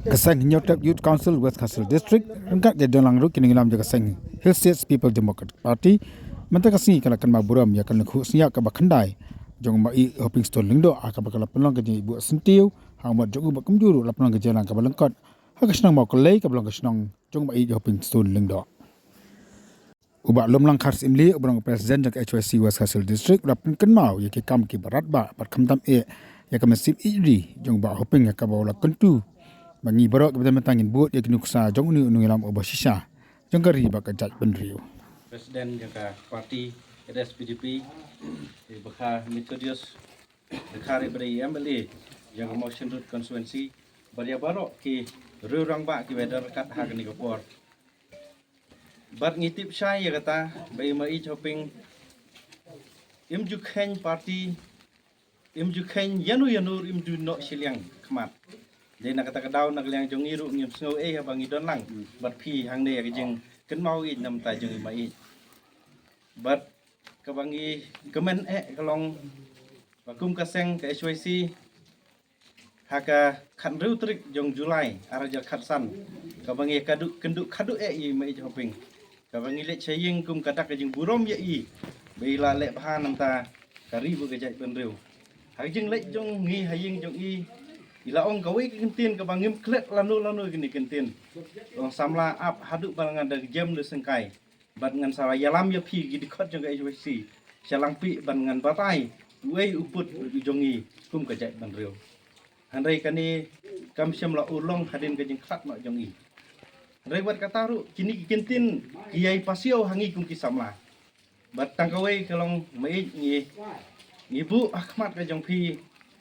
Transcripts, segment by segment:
Kaseng Nyotep Youth Council West Castle District rengkat jadi dalang ru kini ngilam jaga Kaseng Hill States People Democratic Party mentang kasih kalau kan maburam ya kan lekhu siap ke bakandai jong mai hoping stone lingdo aka bakal penong ke ibu sentiu hang mat jogu bakum juru lapang ke jalan ke balengkot hak senang mau kelai ke belong senang jong mai hoping stone lingdo ubak lom lang khars imli ubrang presiden jak HYC West Castle District rapin kan mau ya ke kam ki barat ba pat kamtam ya ke mesin iri jong ba hoping ya ka bawla kentu bangi borok kebetulan tangin buat ya kinuksa jong uni ngilam obasisa jong kari bak jaj benriu Presiden jangka parti RSPDP bakha Methodist dekhari beri MLA yang motion root constituency baria barok ki rurang ba ki wedar kat hagni kapor bat ngitip syai ya kata bai mai shopping imjukhen parti imjukhen yanu imju no siliang khmat để nak kata kadau nak liang jong iru ngim snow abang idon lang bat phi hang ne ke jing ken mau i nam ta jong mai bat kabangi kemen kalong bakum kaseng ke HYC haka khan ru trik jong Julai araja khatsan kabangi kenduk khadu i mai shopping kabangi le chaying kum kata ke jing burom ya i beila le bha nam ta kari bu ke jai ben reu ha jing le jong ngi haying jong i ila ong gawe kentin ke bangim klet lanu gini kentin ong samla ap haduk balangan dag jam de sengkai bat ngan sawa yalam ya phi gidi khot jong HYC salang pi ban ngan batai wei uput jongi kum ka jai ban reu handai kani kam syamla ulong hadin ke jing khat ma jongi handai bat kata ru kini kentin kiai pasio hangi kum ki samla bat tangkawei kalong mai ngi bu Ahmad ka jong phi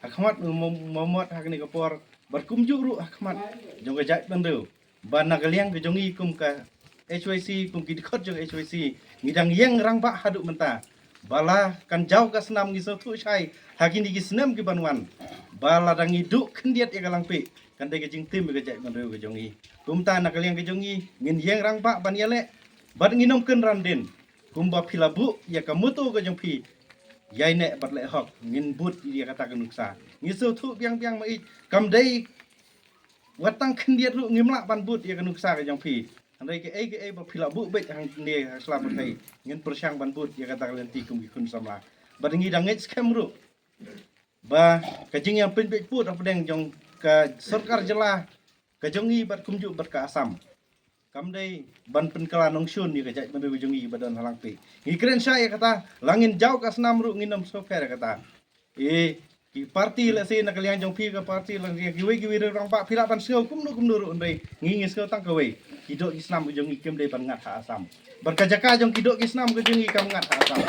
Ahmad Muhammad hakni kapor berkum juru Ahmad jong gajat bandeu ban nagaliang ke jongi kum ka HYC kum ki dikot jong HYC ngidang yang rang ba haduk menta bala kan jauh ka senam ngi sotu syai hakini ki senam ki banwan bala dang iduk kendiat ya galang pe kan de ke jing tim gajat bandeu ke jongi kum ta nagaliang ke jongi ngin yang rang ba ban yale ban nginom ken randen kum ba philabu ya kamutu ke jong phi yai nek bat le hok ngin but dia kata kenuksa ngisu thu piang mai kam dei watang kendiat ru ngimla ban but dia kenuksa ke jong phi andai ke ba phila bu bet hang ne selamat hai ngin persyang ban but dia kata lenti kum kun sama bat ngi dang ngit scam ru ba kajing yang pin bet put apa deng jong ka sarkar jela ka jongi bat kumju bat ka asam kam dei ban penkala nongsun ni kajak ban jongi badan halang pe ngikren saya kata langin jauh ka senam ru nginam sofer kata ki parti la se nak liang jong pi ka parti lang ki we rang pa phila ban seo kum nu ru ndai ngi seo tang ka we kidok islam jongi kem dei ban ngat ha asam berkajaka jong kidok islam ke jongi kam ngat ha asam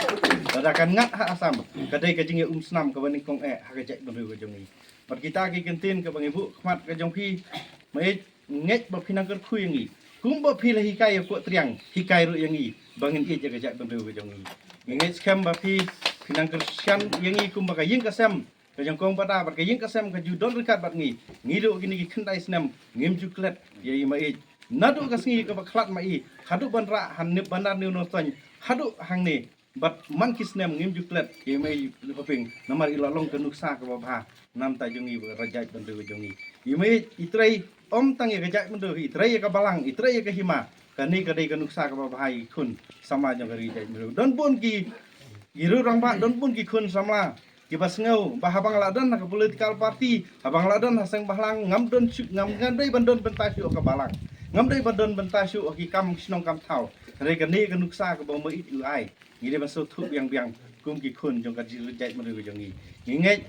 badakan ngat ha asam kadai ka jinge snam ka baning kong ha kajak ban ru jongi bar kita ki kentin ka bang ibu khmat ka jong pi mai nget ba pinang ker khu yangi kumba pila hikai ko triang hikai ru yangi bangin i jaga jak bandu ke jongi ngai skam ba pi pinang kersian yangi kumba ka ying kasam ka jong kong pada ba ka ying kasam ka judon rekat bat ngi ngido gini ki khandai snam ngim juklet yai mai nadu ka sngi ka ba khlat mai hadu banra han nip bandar ni no tany hadu hang ni bat man ki snam ngim juklet yai mai hoping namar ilalong ka nuksa ka ba bha nam ta jongi rajai bandu ke jongi yai mai itrai om tang ya gajak mendu itrai ka balang itrai ka hima kani kadai ka nuksa ka bahai kun sama jong kari jai mendu don pun ki giru rang ba don pun ki kun sama ki basngau bahabang ladan ka political party abang ladan hasang bahlang ngam don ngam dei bandon bentasyu ka balang ngam dei bandon bentasyu ki kam snong kam thau re kani ka nuksa ka ba mai ai ngi de ban so thu biang kum ki kun jong ka jai mendu jong ngi ngai